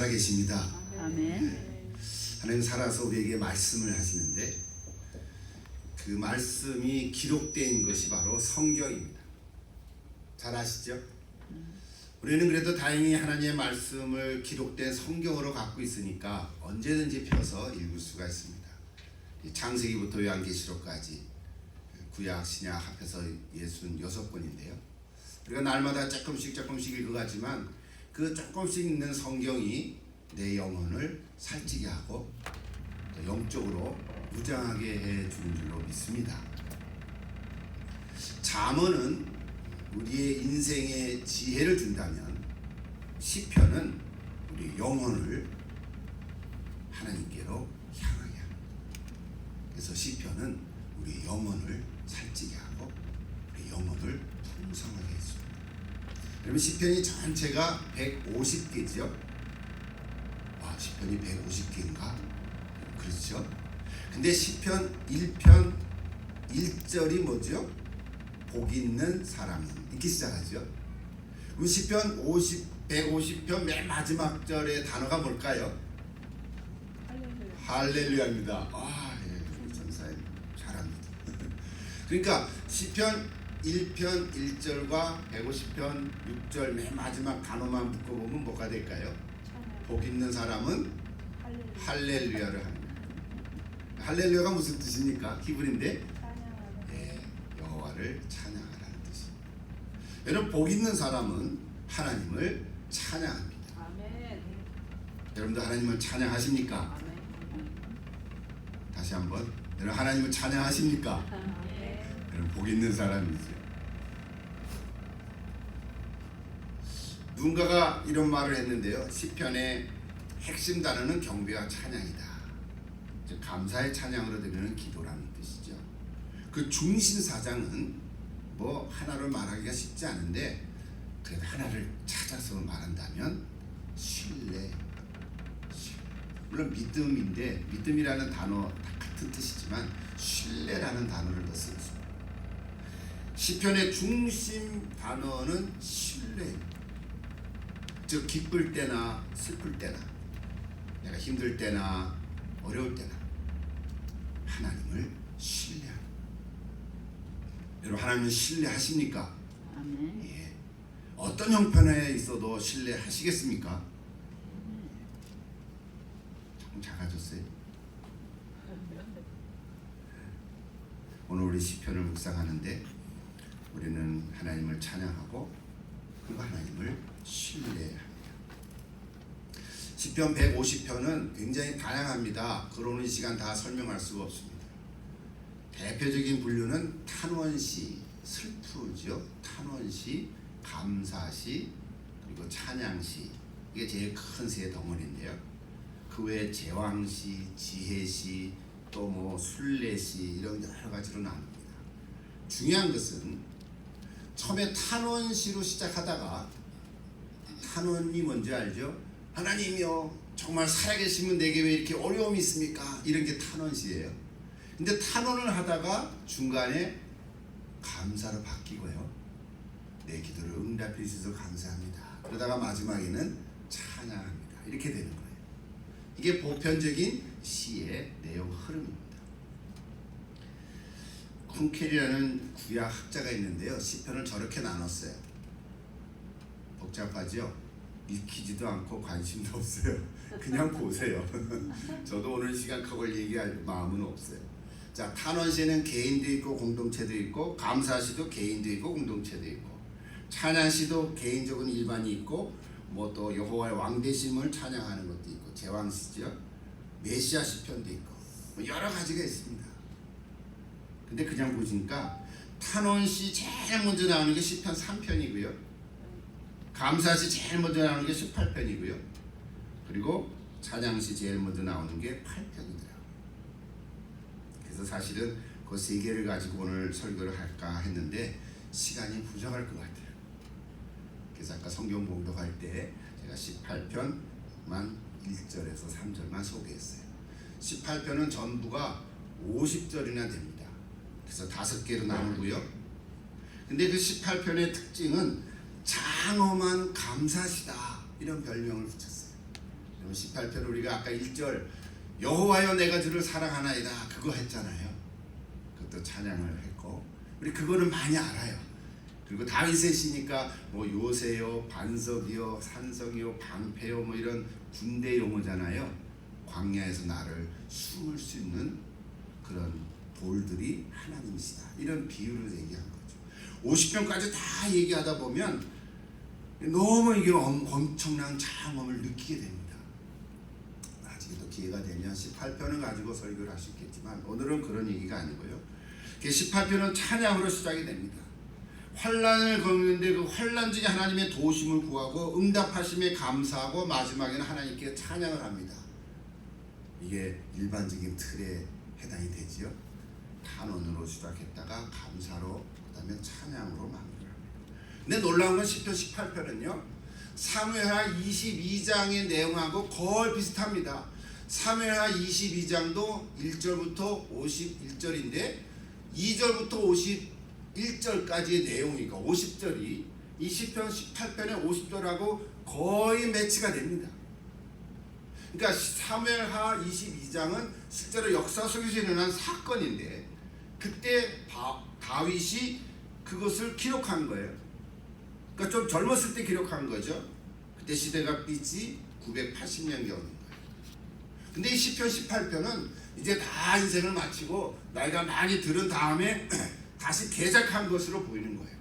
살아계십니다. 아멘. 하나님 살아서 우리에게 말씀을 하시는데 그 말씀이 기록된 것이 바로 성경입니다. 잘 아시죠? 우리는 그래도 다행히 하나님의 말씀을 기록된 성경으로 갖고 있으니까 언제든지 펴서 읽을 수가 있습니다. 창세기부터 요한계시록까지 구약 신약 합해서 66권인데요. 우리가 날마다 조금씩 읽어가지만 그 조금씩 읽는 성경이 내 영혼을 살찌게 하고 또 영적으로 무장하게 해주는 줄로 믿습니다. 잠언은 우리의 인생에 지혜를 준다면 시편은 우리 영혼을 하나님께로 향하게 합니다. 그래서 시편은 우리 영혼을 살찌게 하고 우리 영혼을 풍성하게 해줍니다. 그러면 시편이 전체가 150개죠. 시편이 150개인가? 그렇죠? 근데 시편 1편 1절이 뭐죠? 복 있는 사람은 이렇게 시작하죠. 그럼 시편 150편 맨 마지막 절의 단어가 뭘까요? 할렐루야입니다. 예, 전사님 잘합니다. 그러니까 시편 1편 1절과 150편 6절 맨 마지막 단어만 묶어보면 뭐가 될까요? 복 있는 사람은 할렐루야를 합니다. 할렐루야가 무슨 뜻입니까? 히브리인데 여호와를 찬양하라는 뜻입니다. 여러분, 복 있는 사람은 하나님을 찬양합니다. 아멘. 여러분도 하나님을 찬양하십니까? 아멘. 다시 한번, 여러분 하나님을 찬양하십니까? 아멘. 여러분 복 있는 사람이죠. 누군가가 이런 말을 했는데요. 시편의 핵심 단어는 경배와 찬양이다. 즉 감사의 찬양으로 드리는 기도라는 뜻이죠. 그 중심 사장은 뭐 하나를 말하기가 쉽지 않은데 그래도 하나를 찾아서 말한다면 신뢰. 물론 믿음인데 믿음이라는 단어 다 같은 뜻이지만 신뢰라는 단어를 더 쓰겠습니다. 시편의 중심 단어는 신뢰입니다. 즉 기쁠 때나 슬플 때나 내가 힘들 때나 어려울 때나 하나님을 신뢰합니다. 여러분 하나님을 신뢰하십니까? 아멘. 예. 어떤 형편에 있어도 신뢰하시겠습니까? 조금 작아졌어요. 오늘 우리 시편을 묵상하는데 우리는 하나님을 찬양하고 그리고 하나님을 신뢰합니다. 시편 150편은 굉장히 다양합니다. 그러는 시간 다 설명할 수가 없습니다. 대표적인 분류는 탄원시, 슬프죠. 탄원시, 감사시, 그리고 찬양시. 이게 제일 큰 세 덩어리인데요. 그 외에 제왕시, 지혜시, 또 뭐 순례시 이런 여러 가지로 나눕니다. 중요한 것은 처음에 탄원시로 시작하다가 탄원이 뭔지 알죠? 하나님이여 정말 살아계시면 내게 왜 이렇게 어려움이 있습니까? 이런 게 탄원시예요. 근데 탄원을 하다가 중간에 감사로 바뀌고요. 내 기도를 응답해 주셔서 감사합니다. 그러다가 마지막에는 찬양합니다. 이렇게 되는 거예요. 이게 보편적인 시의 내용 흐름입니다. 쿵켈이라는 구약 학자가 있는데요. 시편을 저렇게 나눴어요. 복잡하죠? 읽히지도 않고 관심도 없어요. 그냥 보세요. 저도 오늘 시간 그걸 얘기할 마음은 없어요. 자, 탄원시는 개인도 있고 공동체도 있고, 감사시도 개인도 있고 공동체도 있고, 찬양시도 개인적인 일반이 있고, 뭐 또 여호와의 왕되심을 찬양하는 것도 있고, 제왕시죠. 메시아 시편도 있고, 뭐 여러 가지가 있습니다. 근데 그냥 보시니까 탄원시 제일 먼저 나오는 게 시편 3편이고요. 감사시 제일 먼저 나오는 게 18편이고요. 그리고 찬양시 제일 먼저 나오는 게 8편이더라고요. 그래서 사실은 그 세 개를 가지고 오늘 설교를 할까 했는데 시간이 부족할 것 같아요. 그래서 아까 성경 봉독할 때 제가 18편만 1절에서 3절만 소개했어요. 18편은 전부가 50절이나 됩니다. 그래서 5개로 나누고요. 근데 그 18편의 특징은 장엄한 감사시다 이런 별명을 붙였어요. 18편 우리가 아까 1절 여호와여 내가 주를 사랑하나이다 그거 했잖아요. 그것도 찬양을 했고 우리 그거는 많이 알아요. 그리고 다윗의 시니까 뭐 요새요, 반석이요, 산성이요, 방패요 뭐 이런 군대 용어잖아요. 광야에서 나를 숨을 수 있는 그런 돌들이 하나님이시다. 이런 비유를 얘기한 거죠. 50편까지 다 얘기하다 보면 너무 이게 엄청난 장엄을 느끼게 됩니다. 나중에 또 기회가 되면 18편을 가지고 설교를 할 수 있겠지만 오늘은 그런 얘기가 아니고요. 18편은 찬양으로 시작이 됩니다. 환난을 겪는데 그 환난 중에 하나님의 도우심을 구하고 응답하심에 감사하고 마지막에는 하나님께 찬양을 합니다. 이게 일반적인 틀에 해당이 되지요. 탄원으로 시작했다가 감사로 그다음에 찬양으로 마무리합니다. 근데 놀라운 건 10편 18편은요. 사무엘하 22장의 내용하고 거의 비슷합니다. 사무엘하 22장도 1절부터 51절인데 2절부터 51절까지의 내용이니까 50절이 이 10편 18편의 50절하고 거의 매치가 됩니다. 그러니까 사무엘하 22장은 실제로 역사 속에서 일어난 사건인데 그때 다윗이 그것을 기록한 거예요. 그러니까 좀 젊었을 때 기록한 거죠. 그때 시대가 삐지 980년경인 거예요. 근데 이 10편 18편은 이제 다 인생을 마치고 나이가 많이 들은 다음에 다시 개작한 것으로 보이는 거예요.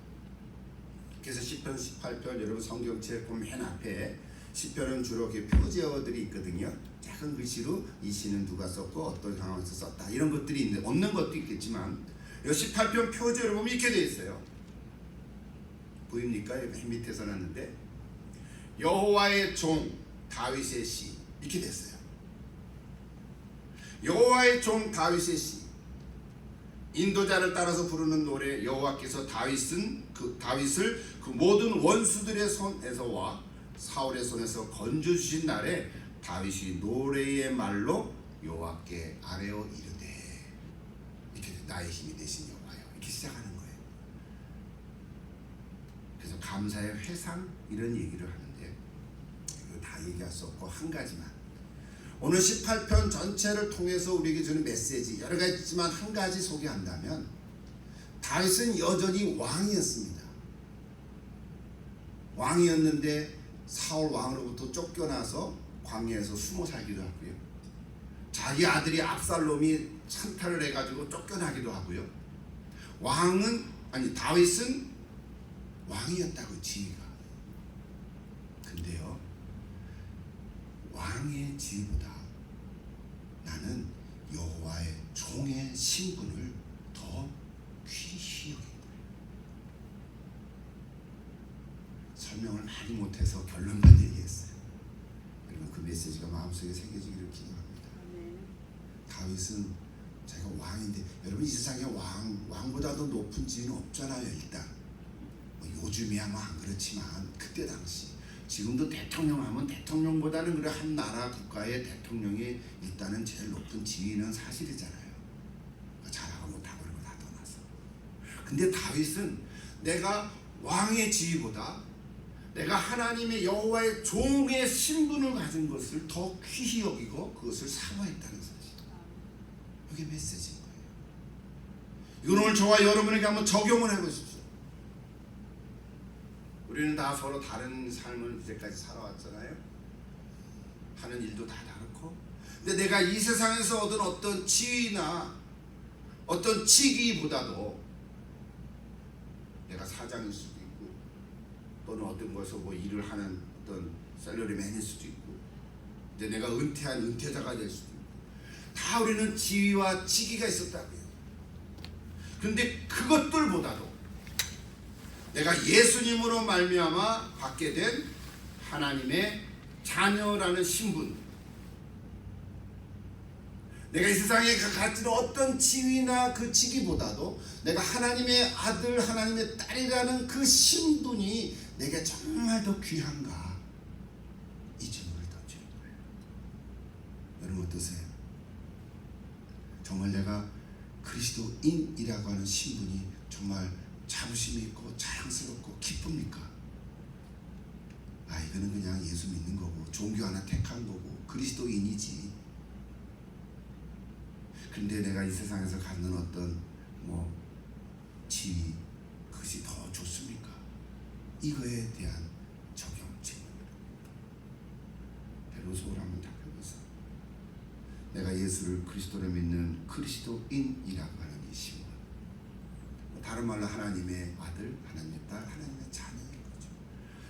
그래서 10편 18편 여러분 성경책 보면 맨 앞에 10편은 주로 표제어들이 있거든요. 작은 글씨로 이 시는 누가 썼고 어떤 상황에서 썼다 이런 것들이 있는데 없는 것도 있겠지만 이 18편 표제를 보면 이렇게 되어 있어요. 보입니까? 맨 밑에 써놨는데 여호와의 종 다윗의 시 이렇게 됐어요. 여호와의 종 다윗의 시 인도자를 따라서 부르는 노래 여호와께서 다윗을 그 모든 원수들의 손에서와 사울의 손에서 건져주신 날에 다윗이 노래의 말로 여호와께 아뢰어 이르되 이렇게 나의 힘이 되신 여호와여 이렇게 시작하는 거예요. 그래서 감사의 회상 이런 얘기를 하는데 이거 다 얘기할 수 없고 한 가지만 오늘 18편 전체를 통해서 우리에게 주는 메시지 여러 가지 있지만 한 가지 소개한다면 다윗은 여전히 왕이었습니다. 왕이었는데 사울 왕으로부터 쫓겨나서 광야에서 숨어 살기도 하고요. 자기 아들이 압살롬이 찬탈을 해가지고 쫓겨나기도 하고요. 다윗은 왕이었다고 지위가. 근데요. 왕의 지위보다 나는 여호와의 종의 신분을 더 귀히 여긴 거예요. 설명을 많이 못해서 결론만 얘기했어요. 그리고 그 메시지가 마음속에 새겨지기를 기도합니다. 다윗은 자기가 왕인데 여러분 이 세상에 왕보다도 높은 지위는 없잖아요. 일단 뭐 요즘이야 뭐 안 그렇지만 그때 당시 지금도 대통령 하면 대통령보다는 그래 한 나라 국가의 대통령이 일단은 제일 높은 지위는 사실이잖아요. 잘하고 못하고 이런 거 다 떠나서. 근데 다윗은 내가 왕의 지위보다 내가 하나님의 여호와의 종의 신분을 가진 것을 더 귀히 여기고 그것을 사모했다는 사실. 이게 메시지인 거예요. 이건 오늘 저와 여러분에게 한번 적용을 해보십시오. 우리는 다 서로 다른 삶을 이제까지 살아왔잖아요. 하는 일도 다 다르고. 근데 내가 이 세상에서 얻은 어떤 지위나 어떤 직위보다도 내가 사장일 수도 있고 또는 어떤 것에서 뭐 일을 하는 어떤 셀러리맨일 수도 있고 이제 내가 은퇴한 은퇴자가 될 수도 있고 다 우리는 지위와 직위가 있었다고요. 근데 그것들보다도 내가 예수님으로 말미암아 받게 된 하나님의 자녀라는 신분, 내가 이 세상에 가진 어떤 지위나 그 직위보다도 내가 하나님의 아들, 하나님의 딸이라는 그 신분이 내게 정말 더 귀한가, 이 질문을 던지는 거예요. 여러분 어떠세요? 정말 내가 그리스도인이라고 하는 신분이 정말 자부심이 있고 자랑스럽고 기쁩니까? 이거는 그냥 예수 믿는 거고 종교 하나 택한 거고 그리스도인이지. 근데 내가 이 세상에서 갖는 어떤 지위, 그것이 더 좋습니까? 이거에 대한 적용 질문입니다. 베로소를 한번 답해보세요. 내가 예수를 그리스도로 믿는 그리스도인이라고 하는 이 신분, 다른 말로 하나님의 아들, 하나님의 딸, 하나님의 자녀인 거죠.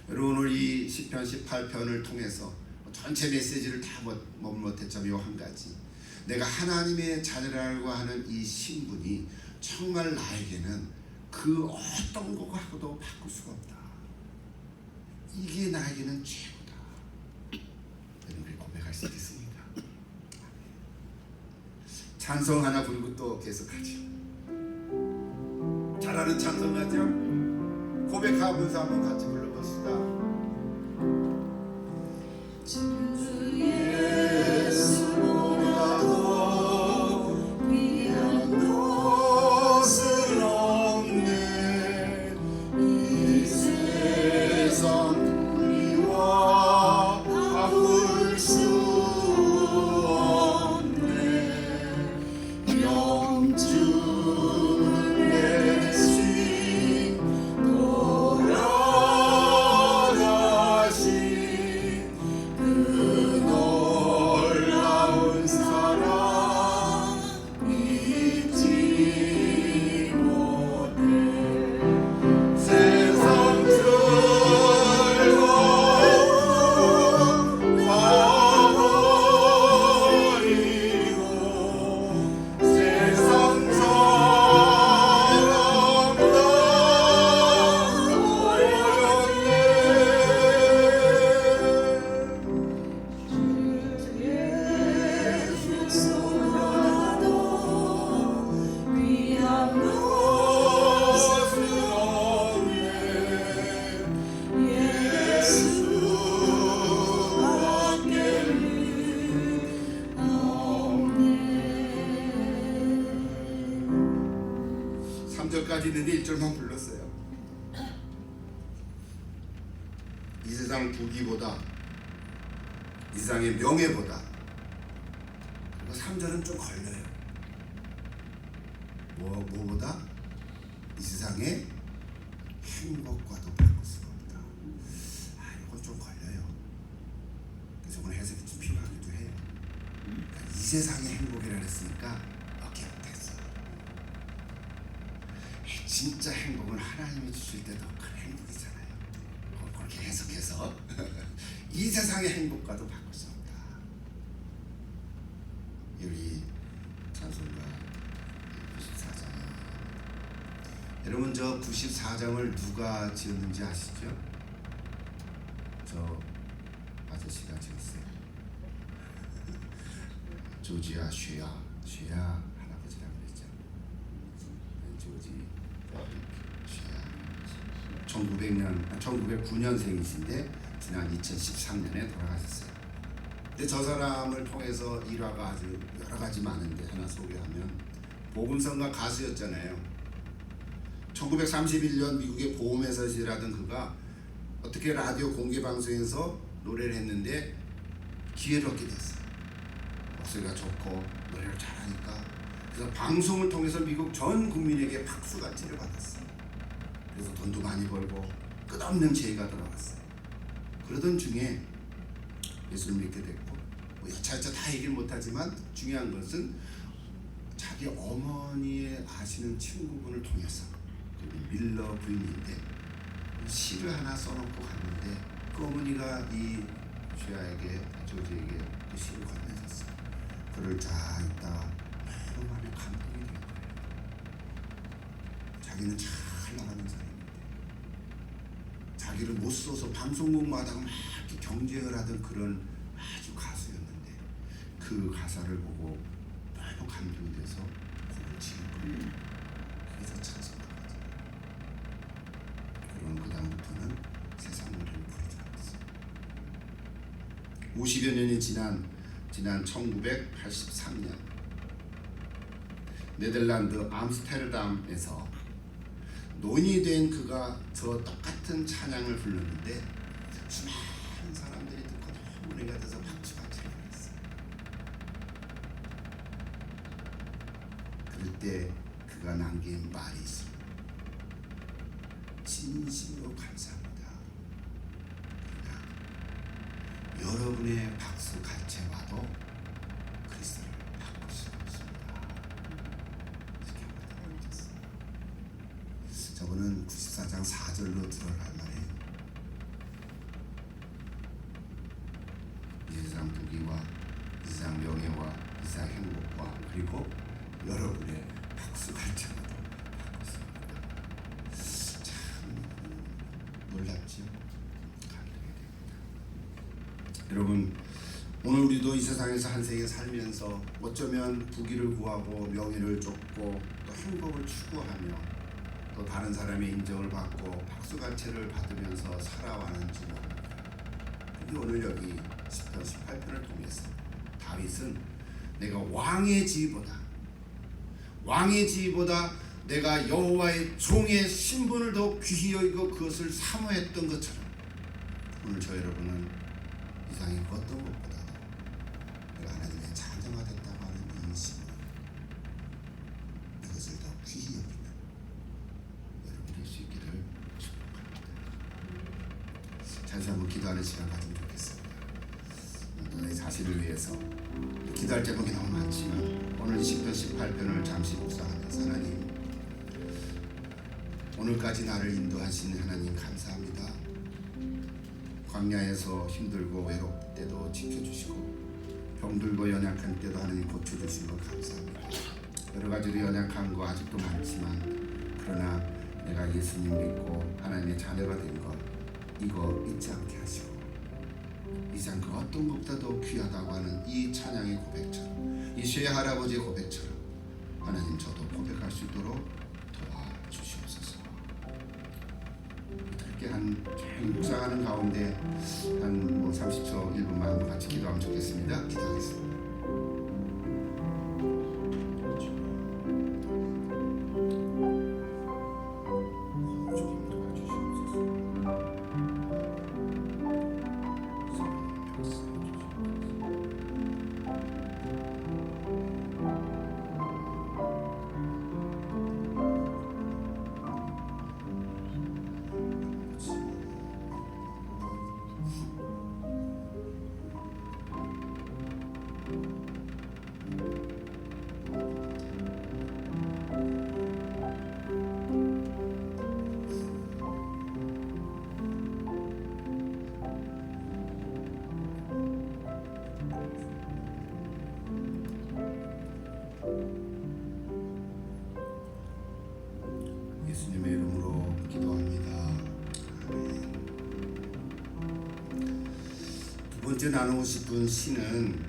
여러분, 오늘 이 시편 18편을 통해서 전체 메시지를 다 못했지만 요 한 가지, 내가 하나님의 자녀라고 하는 이 신분이 정말 나에게는 그 어떤 것하고도 바꿀 수가 없다. 이게 나에게는 최고다. 여러분, 고백할 수 있겠습니까? 찬송 하나 부르고 또 계속하죠. 잘하는 찬송 같죠? 고백하면서 한번 같이 불러봅시다. 까지 있는데 1절만 불렀어요. 이 세상 부귀보다, 이 세상의 명예보다, 그리고 3절은 좀 걸려요. 뭐보다? 이 세상의 행복과도 바꿀 수가 없다. 이건 좀 걸려요. 그래서 오늘 해석이 좀 필요하기도 해요. 그러니까 이 세상의 행복이라 했으니까 어깨 못했어. 진짜 행복은 하나님이 주실 때 더 큰 행복이잖아요. 그렇게 해석해서 이 세상의 행복과도 바꿀 수 없다. 우리 찬송가 94장. 여러분, 저 94장을 누가 지었는지 아시죠? 저 아저씨가 지었어요. 조지아 쉐야 할아버지라고 그랬죠. 조지 1909년생이신데 지난 2013년에 돌아가셨어요. 근데 저 사람을 통해서 일화가 아주 여러 가지 많은데 하나 소개하면, 복음성가 가수였잖아요. 1931년 미국의 보험회사에서 일하던 그가 어떻게 라디오 공개방송에서 노래를 했는데 기회를 얻게 됐어요. 목소리가 좋고 노래를 잘하니까. 그래서 방송을 통해서 미국 전 국민에게 박수갈채를 받았어요. 그래서 돈도 많이 벌고 끝없는 재의가 들어갔어요. 그러던 중에 예수를 믿게 됐고, 여차여차 다 얘기를 못하지만 중요한 것은 자기 어머니의 아시는 친구분을 통해서, 밀러 부인인데 시를 하나 써놓고 갔는데 그 어머니가 이 조지에게 그 시를 건네줬어요. 그를 다 읽다가 너무 마음에 감동이 된 거예요. 자기는 잘 나가는 사람인데 자기를 못 써서 방송국마다 막 이렇게 경쟁을 하던 그런 아주 가수였는데 그 가사를 보고 너무 감동이 돼서 곡을 지은 거예요. 그래서 찬송가죠. 그럼 그 다음부터는 세상 노래를 부르지 않았어요. 50여 년이 지난 1983년 네덜란드 암스테르담에서 논이 된 그가 저 똑같은 찬양을 불렀는데 수많은 사람들이 듣고 너무 은혜가 돼서 박수가 치러버렸어요. 그럴 때 그가 남긴 말이 있습니다. 진심으로 감사합니다. 그러나 여러분의 박수 같이 와도 그리스도를 바꿀 수가 없습니다. 이렇게 말했습니다. 저분은 94장 4절로 들어갈 말이에요. 이 세상 부귀와 이 세상 명예와 이 세상 행복과 그리고 여러분의 박수 같이 와도 바꿀 수 없습니다. 참 놀랍죠? 감동이 됩니다. 여러분, 오늘 우리도 이 세상에서 한 세계 살면서 어쩌면 부귀를 구하고 명예를 쫓고 또 행복을 추구하며 또 다른 사람의 인정을 받고 박수갈채를 받으면서 살아왔는지 모릅니다. 근데 오늘 여기 10편 18편을 통해서 다윗은 내가 왕의 지위보다 내가 여호와의 종의 신분을 더 귀히 여기고 그것을 사모했던 것처럼 오늘 저 여러분은 이상이 어떤 것보다도 내가 하나님의 자녀가 됐다고 하는 이 신분, 이것을 더 귀히 여기는 여러분 될 수 있기를 축복합니다. 잠시 한번 기도하는 시간 가지면 좋겠습니다. 내 자신을 위해서 기도할 제목이 너무 많지만 오늘 10편 18편을 잠시 묵상하면서 하나님, 오늘까지 나를 인도하신 하나님 감사합니다. 광야에서 힘들고 외롭을 때도 지켜주시고 병들고 연약한 때도 하나님 고쳐주신 것 감사합니다. 여러 가지로 연약한 거 아직도 많지만 그러나 내가 예수님 믿고 하나님의 자녀가 된 것 이거 잊지 않게 하시고 이 세상 그 어떤 것보다도 귀하다고 하는 이 찬양의 고백처럼 이 쇠 할아버지의 고백처럼 하나님 저도 고백할 수 있도록 도와주시옵소서. 이렇게 한 묵상하는 가운데 한 30초 1분만 한번 같이 기도하면 좋겠습니다. 기도하겠습니다. 예수님의 이름으로 기도합니다. 아멘. 두 번째 나누고 싶은 시는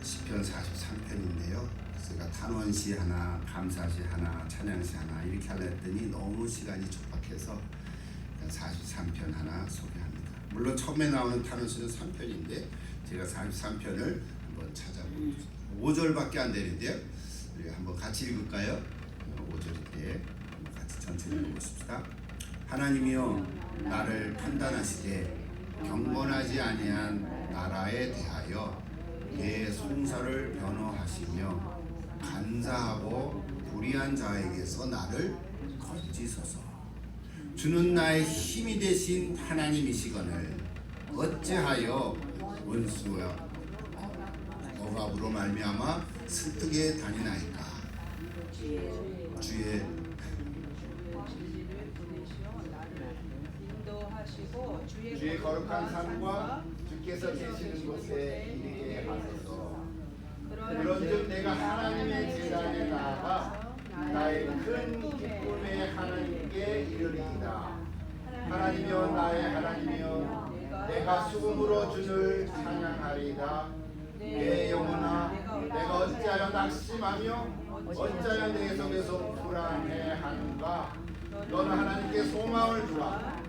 시편 43편인데요. 제가 탄원시 하나, 감사시 하나, 찬양시 하나 이렇게 하려 했더니 너무 시간이 촉박해서 43편 하나 소개합니다. 물론 처음에 나오는 탄원시는 3편인데 제가 43편을 한번 찾아보겠습니다. 5절밖에 안 되는데요. 우리가 한번 같이 읽을까요? 5절인데 전체를 읽어보십시다. 하나님이여 나를 판단하시되 경건하지 아니한 나라에 대하여 내 송사를 변호하시며 간사하고 불의한 자에게서 나를 건지소서. 주는 나의 힘이 되신 하나님이시거늘 어찌하여 원수와 억압으로 말미암아 설득에 다니나이까. 주의 거룩한 산과 주께서 계시는 곳에 이르게 하소서. 그런즉 내가 하나님의 제단에 나아가 나의 큰 기쁨의 하나님께 이르리이다. 하나님이여 나의 하나님이여 내가 수금으로 주를 찬양하리이다. 내 영혼아 내가 어찌하여 낙심하며 어찌하여 내 속에서 불안해하는가. 너는 하나님께 소망을 주라.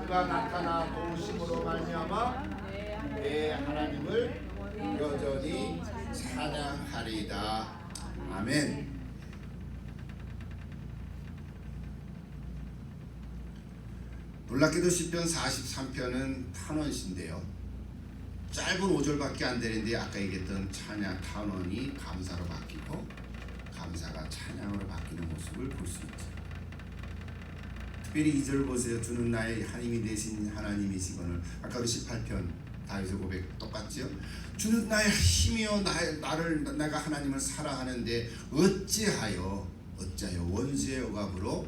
그가 나타나 도우심으로 말미암아 내 하나님을 여전히 찬양하리이다. 아멘. 놀랍게도 시편 43편은 탄원시인데요. 짧은 5절밖에 안 되는데 아까 얘기했던 찬양 탄원이 감사로 바뀌고 감사가 찬양으로 바뀌는 모습을 볼 수 있죠. 특별히 2절 보세요. 주는 나의 하나님이 되신 하나님이시거늘. 아까도 18편 다윗의 고백 똑같죠. 주는 나의 힘이요 내가 하나님을 사랑하는데 어찌하여 원수의 억압으로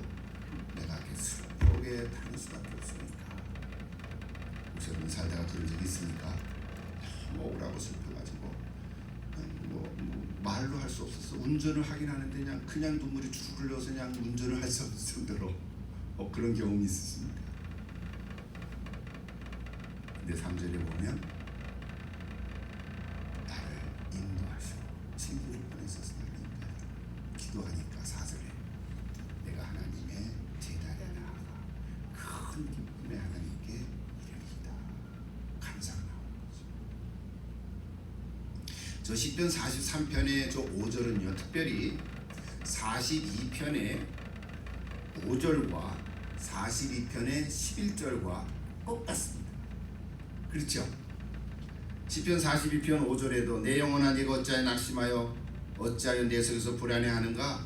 내가 슬프게 타는 수밖에 없습니까? 혹시 여러분 살다가 그런 적이 있습니까? 너무 억울하고 슬퍼가지고 말로 할 수 없었어. 운전을 하긴 하는데 그냥 눈물이 쭉 흘러서 그냥 운전을 할 수 없을 정도로 그런 경험이 있으십니까? 근데 3절에 보면 나를 인도하시고 진리를 보내셔서 나를 인도하시고 기도하니까 4절에 내가 하나님의 제단에 나아가 큰 기쁨의 하나님께 이르리이다. 감사가 나오는 거죠. 저 시편 43편의 저 5절은요, 특별히 42편의 5절과 42편의 11절과 똑같습니다. 그렇죠? 시편 42편 5절에도 내 영혼아 네가 어찌하여 낙심하여 어찌하여 내 속에서 불안해하는가?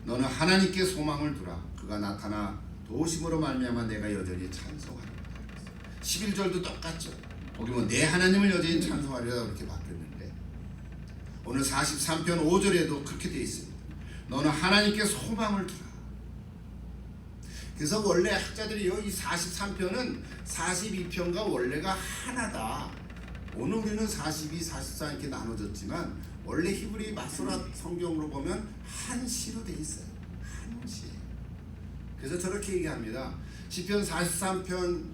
너는 하나님께 소망을 두라. 그가 나타나 도우심으로 말미암아 내가 여전히 찬송하리라. 11절도 똑같죠. 거기 내 하나님을 여전히 찬송하리라 그렇게 바뀌었는데 오늘 43편 5절에도 그렇게 되어 있습니다. 너는 하나님께 소망을 두라. 그래서 원래 학자들이요, 이 43편은 42편과 원래가 하나다. 오늘 우리는 42, 44 이렇게 나눠졌지만 원래 히브리 마소라 성경으로 보면 한 시로 돼 있어요. 한 시. 그래서 저렇게 얘기합니다. 시편 43편은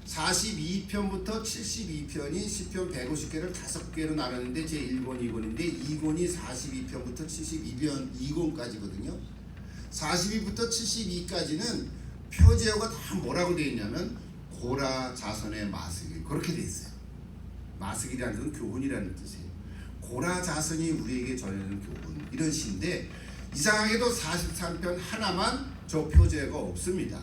42편부터 72편이 시편 150개를 5개로 나눴는데 제1권, 2권인데 2권이 42편부터 72편 2권까지거든요. 42부터 72까지는 표제어가 다 뭐라고 되어 있냐면 고라 자손의 마스길 그렇게 되어 있어요. 마스길이라는 건 교훈이라는 뜻이에요. 고라 자손이 우리에게 전해주는 교훈 이런 시인데 이상하게도 43편 하나만 저 표제어가 없습니다.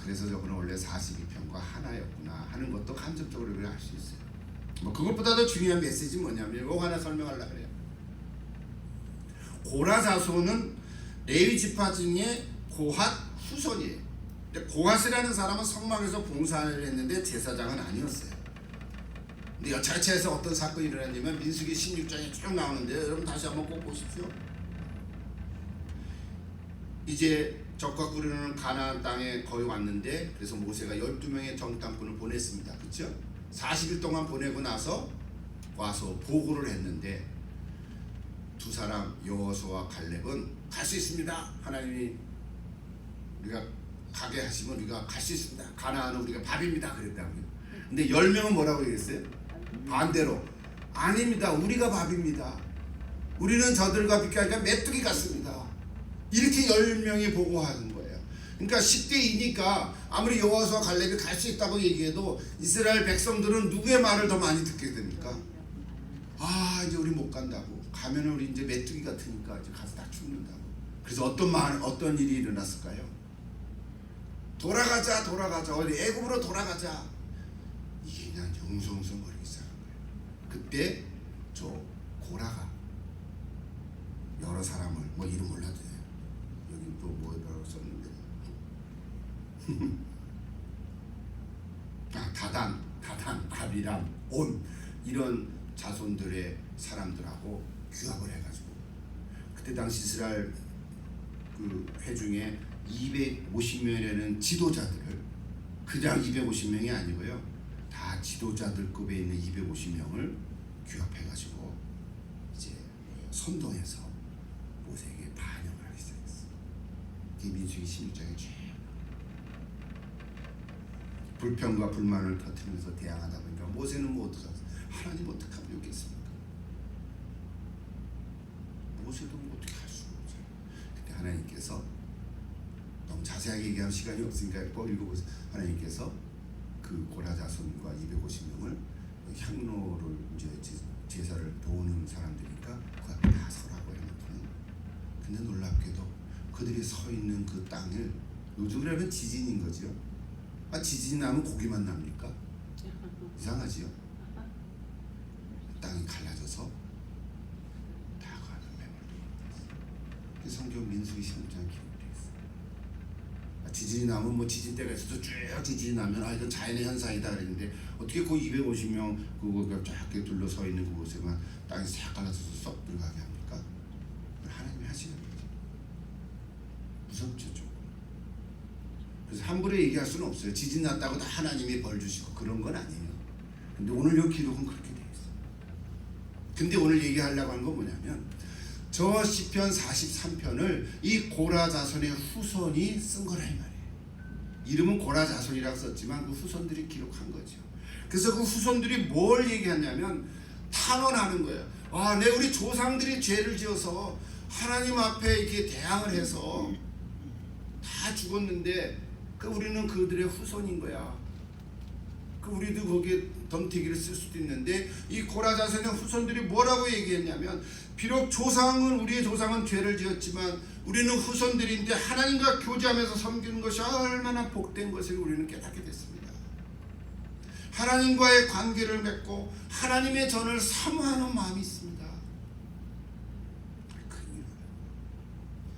그래서 저거는 원래 42편과 하나였구나 하는 것도 간접적으로 우리가 알 수 있어요. 그것보다 더 중요한 메시지는 뭐냐면 이거 하나 설명하려고 그래요. 고라 자손은 레위 지파 중에 고핫 후손이에요. 근데 고핫이라는 사람은 성막에서 봉사를 했는데 제사장은 아니었어요. 근데 여차여차해서 어떤 사건이 일어났냐면 민수기 16장에 쭉 나오는데 여러분 다시 한번 꼭 보십시오. 이제 적과 꿀이는 가나안 땅에 거의 왔는데 그래서 모세가 12명의 정탐꾼을 보냈습니다. 그렇죠? 40일 동안 보내고 나서 와서 보고를 했는데 두 사람 여호수아와 갈렙은 갈 수 있습니다. 하나님이 우리가 가게 하시면 우리가 갈 수 있습니다. 가나안은 우리가 밥입니다. 그랬다고요. 근데 10명은 뭐라고 얘기했어요? 반대로 아닙니다. 우리가 밥입니다. 우리는 저들과 비교하니까 메뚜기 같습니다. 이렇게 10명이 보고하는 거예요. 그러니까 10대 2니까 아무리 여호수아와 갈렙이 갈 수 있다고 얘기해도 이스라엘 백성들은 누구의 말을 더 많이 듣게 됩니까? 이제 우리 못 간다고. 가면은 우리 이제 메뚜기 같으니까 이제 가서 다 죽는다고. 그래서 어떤 일이 일어났을까요? 돌아가자. 어디 애굽으로 돌아가자. 이게 그냥 영성성거리기 시작한 거예요. 그때 저 고라가 여러 사람을 이름 몰라도 돼요. 여기 또 뭐라고 썼는데 다단, 아비람, 온 이런 자손들의 사람들하고 규합을 해가지고 그때 당시 이스라엘 그 회중에 250명이라는 지도자들을 그냥 250명이 아니고요. 다 지도자들급에 있는 250명을 규합해가지고 이제 선동해서 모세에게 반역을 하기 시작했어요. 이게 민수기 16장에 쭉 불평과 불만을 터뜨리면서 대항하다 보니까 모세는 뭐 어떡하겠어요? 하나님 어떡하면 욕겠습니까? 모세도 뭐 어떻게 할 수가 없어요. 그때 하나님께서 너무 자세하게 얘기할 시간이 없으니까 꼭 읽어보세요. 하나님께서 그 고라 자손과 250명을 향로를 이제 제사를 도우는 사람들이니까 그 앞에 다 서라고 해놓고는 근데 놀랍게도 그들이 서 있는 그 땅을 요즘으로 하면 지진인 거죠. 지진이 나면 고기만 납니까? 이상하지요? 땅이 갈라져서 다 가는 성경 민수기 15장에 기록되어 있어요. 지진이 나면 뭐 지진대가 있어서 쭉 지진이 나면 이건 자연의 현상이다 그랬는데 어떻게 그 250명 그거 쫙 둘러서 있는 그곳에만 땅이 싹 갈라져서 썩 들어가게 합니까? 하나님이 하시는 거죠. 무섭죠 조금. 그래서 함부로 얘기할 수는 없어요. 지진 났다고 다 하나님이 벌 주시고 그런 건 아니에요. 근데 오늘 이 기록은 그렇게 되어 있어요. 근데 오늘 얘기하려고 하는 건 뭐냐면 저 시편 43편을 이 고라 자손의 후손이 쓴 거라 이 말이에요. 이름은 고라 자손이라고 썼지만 그 후손들이 기록한 거죠. 그래서 그 후손들이 뭘 얘기하냐면 탄원하는 거예요. 내 우리 조상들이 죄를 지어서 하나님 앞에 이렇게 대항을 해서 다 죽었는데 우리는 그들의 후손인 거야. 우리도 거기에 덤태기를 쓸 수도 있는데 이 고라 자손의 후손들이 뭐라고 얘기했냐면 비록 우리의 조상은 죄를 지었지만 우리는 후손들인데 하나님과 교제하면서 섬기는 것이 얼마나 복된 것을 우리는 깨닫게 됐습니다. 하나님과의 관계를 맺고 하나님의 전을 사모하는 마음이 있습니다.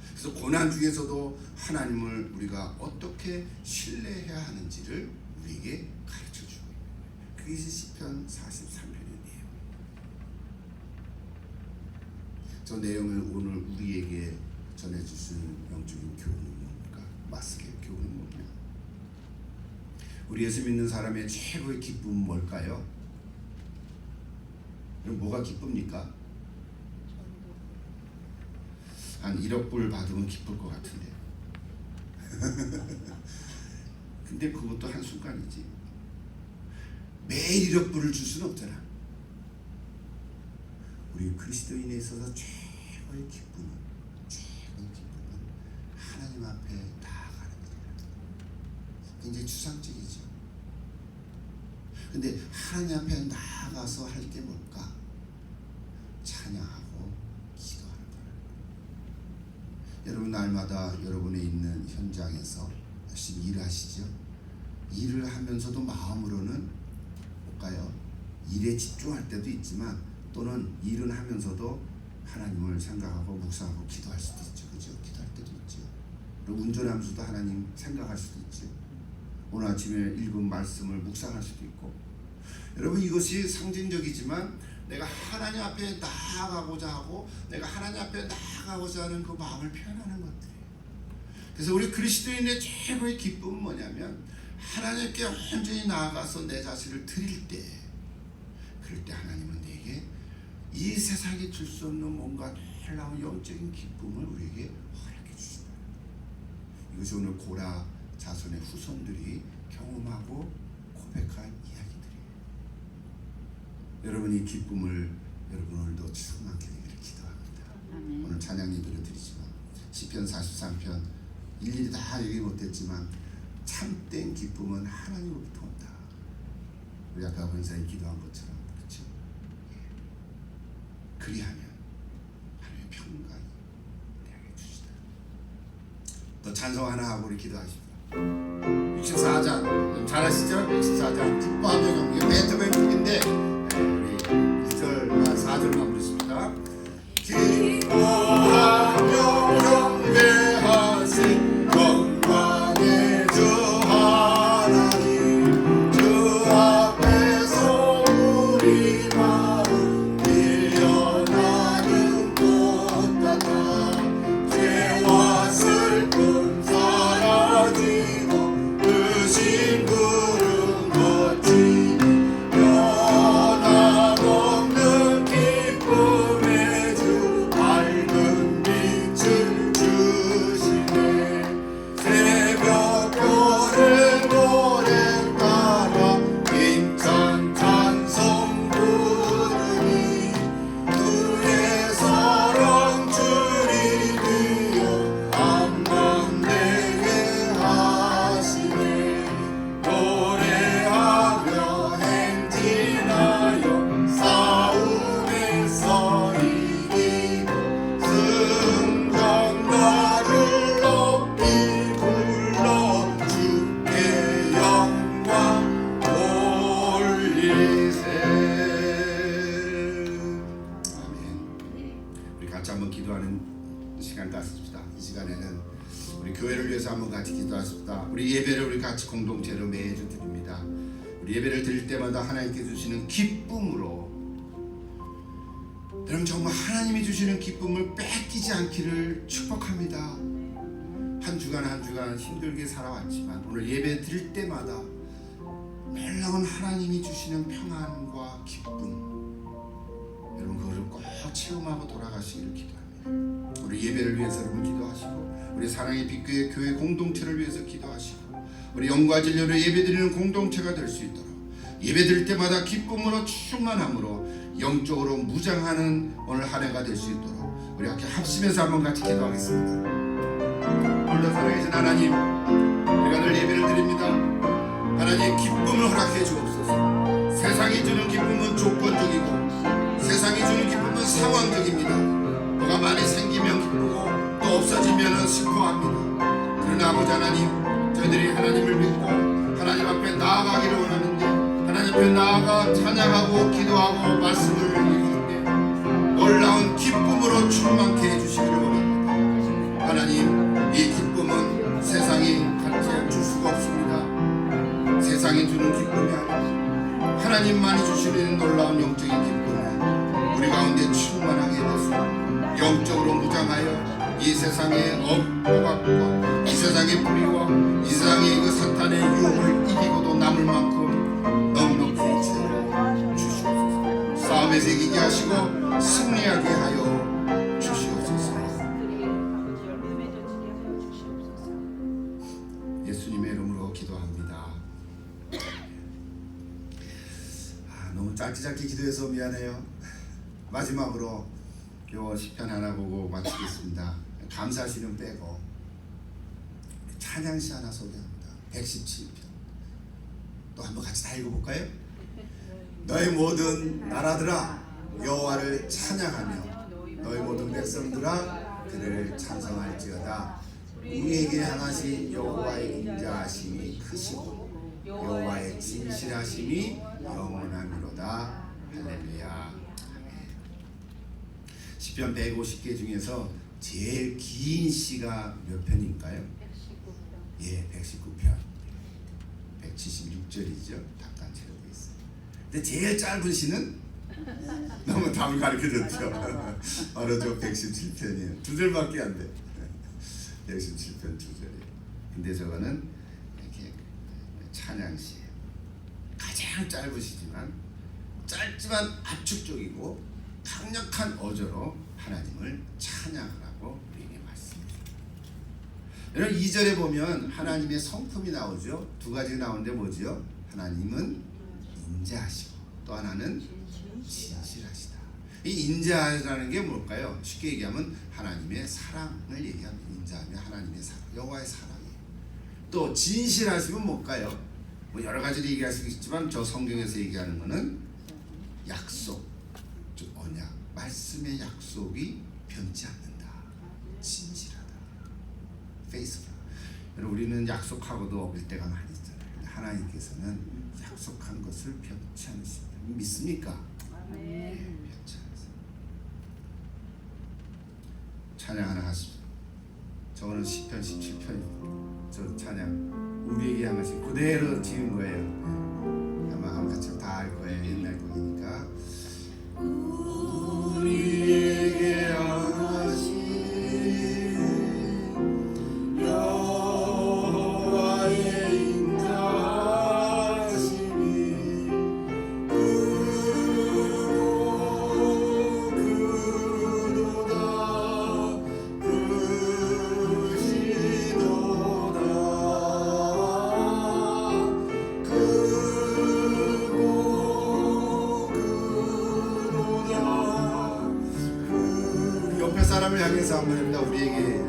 그래서 고난 중에서도 하나님을 우리가 어떻게 신뢰해야 하는지를 우리에게 가르쳐주고 있는 그게 시편 43편의 내용. 저 내용을 오늘 우리에게 전해주신 영적인 교훈은 뭡니까? 마스의 교훈은 뭡니까? 우리 예수 믿는 사람의 최고의 기쁨은 뭘까요? 뭐가 기쁩니까? 한 1억 불 받으면 기쁠 것 같은데 근데 그것도 한순간이지. 매일 1억 불을 줄 수는 없잖아. 우리 그리스도인에 있어서 최고의 기쁨은 하나님 앞에 나아가는 거예요. 굉장히 추상적이죠. 근데 하나님 앞에 나아가서 할 게 뭘까? 찬양하고 기도하는 거예요. 여러분 날마다 여러분의 있는 현장에서 열심히 일하시죠. 일을 하면서도 마음으로는 볼까요? 일에 집중할 때도 있지만 또는 일은 하면서도 하나님을 생각하고 묵상하고 기도할 수도 있죠. 그죠? 기도할 때도 있죠. 그리고 운전하면서도 하나님 생각할 수도 있죠. 오늘 아침에 읽은 말씀을 묵상할 수도 있고. 여러분 이것이 상징적이지만 내가 하나님 앞에 나아가고자 하고 내가 하나님 앞에 나아가고자 하는 그 마음을 표현하는 것들이에요. 그래서 우리 그리스도인의 최고의 기쁨은 뭐냐면 하나님께 온전히 나아가서 내 자신을 드릴 때, 그럴 때 하나님은 내게 이 세상이 줄 수 없는 뭔가 놀라운 영적인 기쁨을 우리에게 허락해 주신다. 이것이 오늘 고라 자손의 후손들이 경험하고 고백한 이야기들이에요. 여러분 이 기쁨을 여러분 오늘도 충만하게 되기를 기도합니다. 아멘. 오늘 찬양 예배를 드리지만 시편 43편 일일이 다 얘기 못했지만 참된 기쁨은 하나님으로부터 온다. 우리 아까 본사에 기도한 것처럼 그렇죠? 그리하면 하나님의 평강이 내게 주시다. 또 찬송 하나 하고 우리 기도하십시다. 64장 잘하시죠? 64장 기뻐하며 경배. 베토벤 곡인데 우리 2절과 4절만 부르십니다. 기뻐하며 경배하신 영광의 주 하나님, 주 앞에서 우리 마음 밀려나는 꽃 같아 죄와 슬픔 사라지고 그 심부름 거치니 변함없는 기쁨의 주 밝은 빛을 주시네. 새벽별의 노래 따라 힘찬 찬송 부르니 그의 사랑 줄이 되어 안망되게 하시네. 노래하며 행진하여 싸움에서 이기고 승전가를 높이 불러 주께 영광 올리세. 아멘. 우리 같이 한번 기도하는 시간 갖습시다. 이 시간에는 우리 교회를 위해서 한번 같이 기도하십시다. 우리 예배를 우리 같이 공동체로 매주 드립니다. 우리 예배를 드릴 때마다 하나님께 주시는 기쁨으로, 여러분 정말 하나님이 주시는 기쁨을 뺏기지 않기를 축복합니다. 한 주간 한 주간 힘들게 살아왔지만 오늘 예배 드릴 때마다 놀라운 하나님이 주시는 평안과 기쁨, 여러분 그것을 꼭 체험하고 돌아가시기를 기도합니다. 우리 예배를 위해서 여러분 기도하시고, 우리 사랑의 빛교회 교회 공동체를 위해서 기도하시고, 우리 영과 진리로 예배드리는 공동체가 될 수 있도록, 예배드릴 때마다 기쁨으로 충만함으로 영적으로 무장하는 오늘 한 해가 될 수 있도록 우리 함께 합심해서 한번 같이 기도하겠습니다. 오늘도 살아계신 하나님, 우리가 늘 예배를 드립니다. 하나님 기쁨을 허락해 주옵소서. 세상이 주는 기쁨은 조건적이고 세상이 주는 기쁨은 상황적입니다. 뭐가 많이 생기면 기쁘고 또 없어지면 슬퍼합니다. 그러나 아버지 하나님, 저희들이 하나님을 믿고 하나님 앞에 나아가기를 원하는데, 하나님 앞에 나아가 찬양하고 기도하고 말씀을 읽을 때 놀라운 기쁨으로 충만케 해주시기를 원합니다. 하나님, 이 기쁨은 세상이 같이 줄 수가 없습니다. 세상이 주는 기쁨이 아니라 하나님만이 주시는 놀라운 영적인 기쁨을 우리 가운데 충만하게 해서 영적으로 무장하여 이 세상의 억압과 이 세상의 불의와 이 세상의 그 사탄의 유혹을 이기고도 남을 만큼 넉넉히 채워 주시옵소서. 싸움에서 이기게 하시고 승리하게 하여 주시옵소서. 예수님의 이름으로 기도합니다. 너무 짧게 기도해서 미안해요. 마지막으로 요 시편 하나 보고 마치겠습니다. 감사시는 빼고 찬양시 하나 소개합니다. 117편. 또 한번 같이 다 읽어볼까요? 너희 모든 나라들아 여호와를 찬양하며 너희 모든 백성들아 그를 찬송할지어다. 우리에게 향하신 여호와의 인자하심이 크시고 여호와의 진실하심이 영원하미로다. 할렐루야. 시편 150개 중에서 제일 긴 시가 몇 편일까요? 119편. 예, 119편. 176절이죠. 닭간체로 되어 있어요. 근데 제일 짧은 시는 너무 답을 가르쳐줬죠. 바로 저 117편이에요. 두 절밖에 안 돼. 117편 두 절이에요. 근데 저거는 이렇게 찬양시예요. 가장 짧은 시지만 짧지만 압축적이고 강력한 어조로 하나님을 찬양하라고 우리에게 말씀드립니다. 여러분 2절에 보면 하나님의 성품이 나오죠. 두 가지 나오는데 뭐죠? 하나님은 인자하시고 또 하나는 진실하시다. 이 인자라는 게 뭘까요? 쉽게 얘기하면 하나님의 사랑을 얘기합니다. 인자하면 하나님의 사랑, 여호와의 사랑이에요. 또 진실하시면 뭘까요? 뭐 여러 가지로 얘기할 수 있지만 저 성경에서 얘기하는 거는 약속, 즉 언약, 말씀의 약속이 변치 않는다. 진실하다. faithful. 여러분 우리는 약속하고도 어길 때가 많이 있잖아요. 근데 하나님께서는 약속한 것을 변치 않으십니다. 믿습니까? 네, 변치 않으십니다. 찬양 하나 하십시오. 저거는 시편 17편입니다. 저 찬양 우리에게 향하신 그대로 지은 거예요. 아마 같이 다 알 거예요. 옛날 곡이니까. 우리에게 향하신 여호와의 인자하심이 사람을 향해서 한번 합니다. 우리에게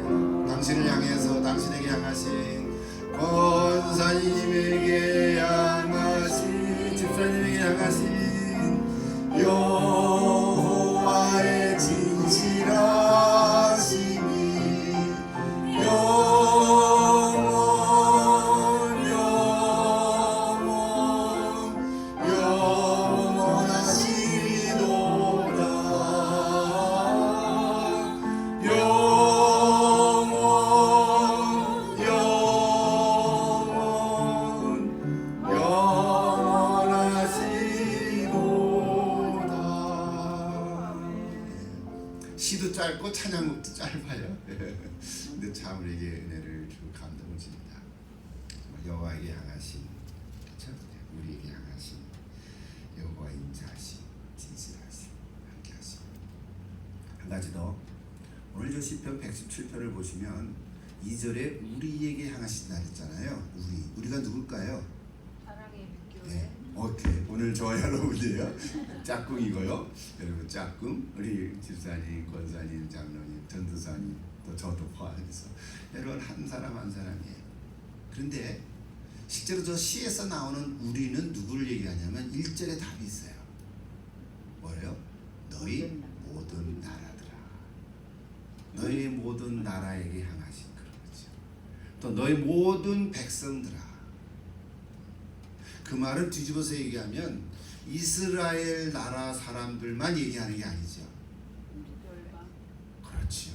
당신을 향해서 당신에게 향하신 권사님에게 향하신 집사님에게 향하신 여호와의 진실하심이 영원하시도다. 시도 짧고 찬양곡도 짧아요. 근데 참 우리에게 은혜를 주고 감동을 줍니다. 여호와에게 향하신, 그렇죠? 우리에게 향하신 여호와 인자하심, 진실하심, 함께하심. 한 가지 더, 오늘 저 시편 117편을 보시면 2절에 우리에게 향하신다 했잖아요. 우리가 누굴까요? 사랑의 밑교회. 네. 오케이. 오늘 저 여러분이에요. 짝꿍이고요. 여러분 짝꿍, 우리 집사님, 권사님, 장로님, 전도사님, 또 저도 포함해서 여러분 한 사람 한 사람이에요. 그런데 실제로 저 시에서 나오는 우리는 누구를 얘기하냐면 1절에 답이 있어요. 뭐예요? 너희 모든 나라들아. 너희 모든 나라에게 향하신 그러죠. 또 너희 모든 백성들아. 그 말은 뒤집어서 얘기하면 이스라엘 나라 사람들만 얘기하는 게 아니죠. 열방. 그렇지요.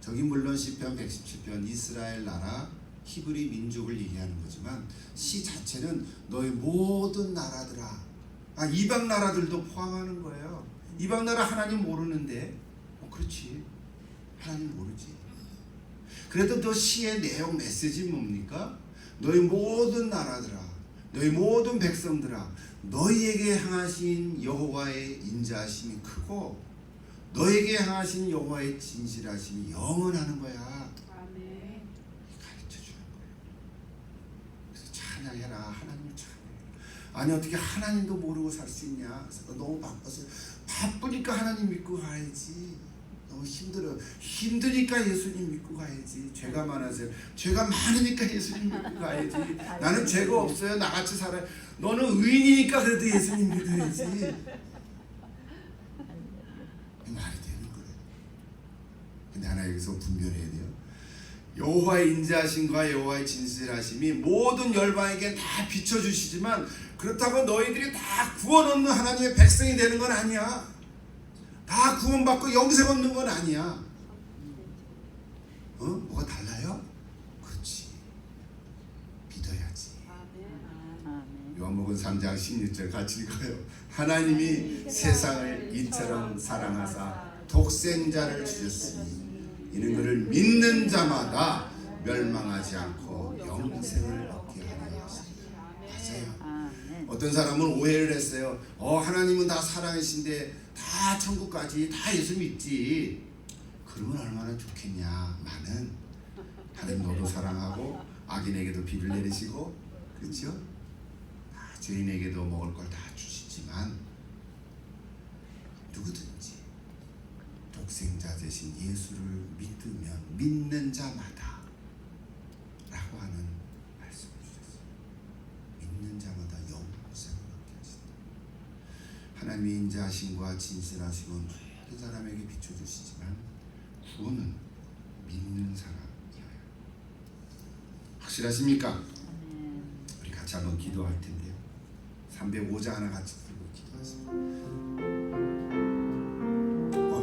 저기 물론 시편 117편 이스라엘 나라 히브리 민족을 얘기하는 거지만 시 자체는 너희 모든 나라들아. 이방 나라들도 포함하는 거예요. 이방 나라 하나님 모르는데 그렇지. 하나님 모르지. 그래도 또 시의 내용 메시지는 뭡니까? 너희 모든 나라들아, 너희 모든 백성들아, 너희에게 향하신 여호와의 인자하심이 크고 너에게 향하신 여호와의 진실하심이 영원하는 거야. 아멘. 가르쳐 주는 거예요. 그래서 찬양해라. 하나님을 찬양해. 아니 어떻게 하나님도 모르고 살 수 있냐? 너무 바빠서. 바쁘니까 하나님 믿고 가야지. 너무 힘들어. 힘드니까 예수님 믿고 가야지. 죄가 많아서 죄가 많으니까 예수님 믿고 가야지. 나는 죄가 없어요. 나같이 살아요. 너는 의인이니까 그래도 예수님 믿어야지. 말이 되는 거예요. 근데 하나 여기서 분별해야 돼요. 여호와의 인자하심과 여호와의 진실하심이 모든 열방에게 다 비춰주시지만 그렇다고 너희들이 다 구원 얻는 하나님의 백성이 되는 건 아니야. 다 구원받고 영생 얻는 건 아니야. 뭐가 달라요? 그렇지. 믿어야지. 아멘. 요한복음 3장 16절 같이 읽어요. 하나님이 세상을 이처럼 사랑하사 독생자를 주셨으니 이는 그를 믿는 자마다 멸망하지 않고 영생을 얻게 하려 하시니라. 맞아요. 어떤 사람은 오해를 했어요. 하나님은 다 사랑이신데 다 천국까지 다 예수 믿지. 그러면 얼마나 좋겠냐마는 하나님 너도 사랑하고 악인에게도 비를 내리시고 그렇죠? 죄인에게도 먹을 걸 다 주시지만 누구든지 독생자 되신 예수를 믿으면 믿는 자마다 라고 하는 말씀을 주셨어요. 믿는 자마다 영생을 얻게 하신다. 하나님의 인자하심과 진실하심은 모든 사람에게 비춰주시지만 구원은 믿는 사람이어야. 확실하십니까? 우리 같이 한번 기도할 텐데요. 305장 하나 같이 들고 기도하십니다.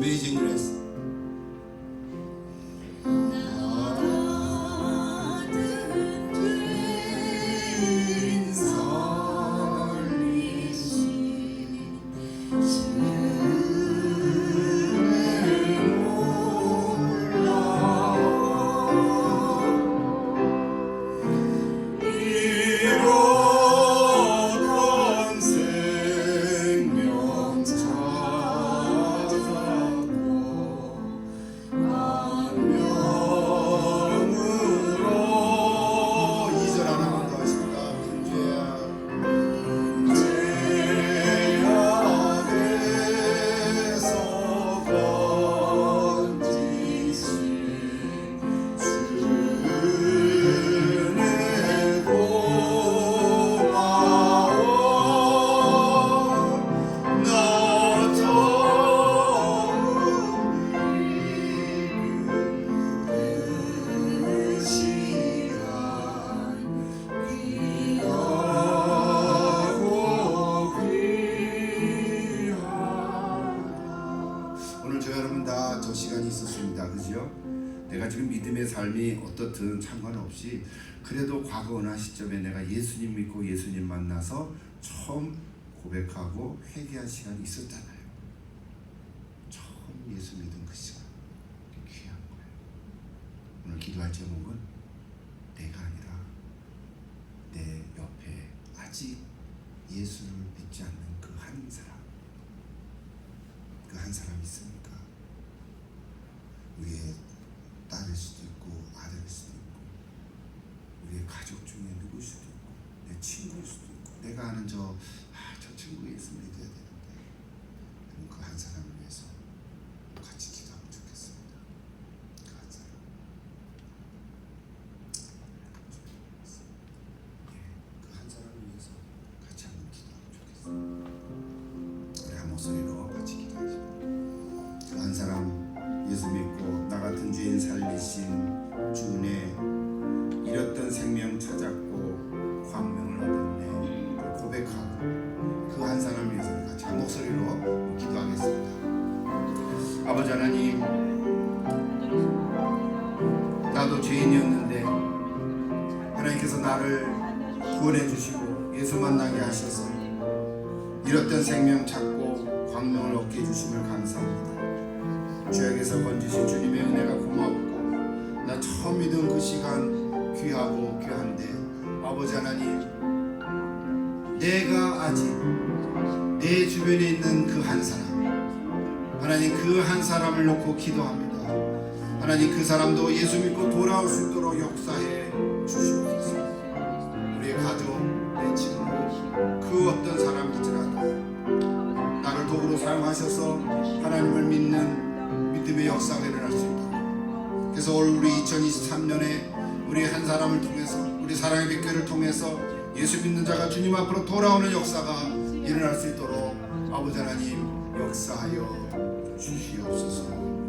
Amazing Grace. 내가 지금 믿음의 삶이 어떻든 상관없이 그래도 과거 어느 시점에 내가 예수님 믿고 예수님 만나서 처음 고백하고 회개한 시간이 있었잖아요. 처음 예수 믿은 그 시간 귀한 거예요. 오늘 기도할 제목은 내가 아니라 내 옆에 아직 예수를 믿지 않는 그 한 사람, 그 한 사람 있습니까? 우리의 딸일 수도 있고 아들일 수도 있고 우리의 가족 중에 누구일 수도 있고 내 친구일 수도 있고 내가 아는 저 친구 예수 믿어야 되는데 그 한 사람을 위해서 같이 기도하면 좋겠습니다. 그 한 사람. 그 한 사람을 위해서 같이 한번 기도하면 좋겠습니다. 우리 한 목소리로 같이 기도하시죠. 그 한 사람 예수 믿고 나 같은 죄인 살리신 주 은혜 잃었던 생명 찾았고 광명을 얻었네 고백하고 그 한 사람을 위해서 우리 같이 한 목소리로 기도하겠습니다. 아버지 하나님, 나도 죄인이었는데 하나님께서 나를 구원해 주시고 예수 만나게 하셔서 잃었던 생명 찾고 광명을 얻게 해주심을 감사합니다. 죄악에서 건지신 주님의 은혜가 고맙고 나 처음 믿은 그 시간 귀하고 귀한데 아버지 하나님, 내가 아직 내 주변에 있는 그 한 사람, 하나님 그 한 사람을 놓고 기도합니다. 하나님 그 사람도 예수 믿고 돌아올 수 있도록 역사해 주시옵소서. 우리의 가족, 내 친구, 그 어떤 사람일지라도 나를 도구로 사용하셔서 하나님을 믿는 믿음의 역사가 일어날 수 있도록. 그래서 올 우리 2023년에 우리 한 사람을 통해서 우리 사랑의 백교를 통해서 예수 믿는 자가 주님 앞으로 돌아오는 역사가 일어날 수 있도록 아버지 하나님 역사하여 주시옵소서.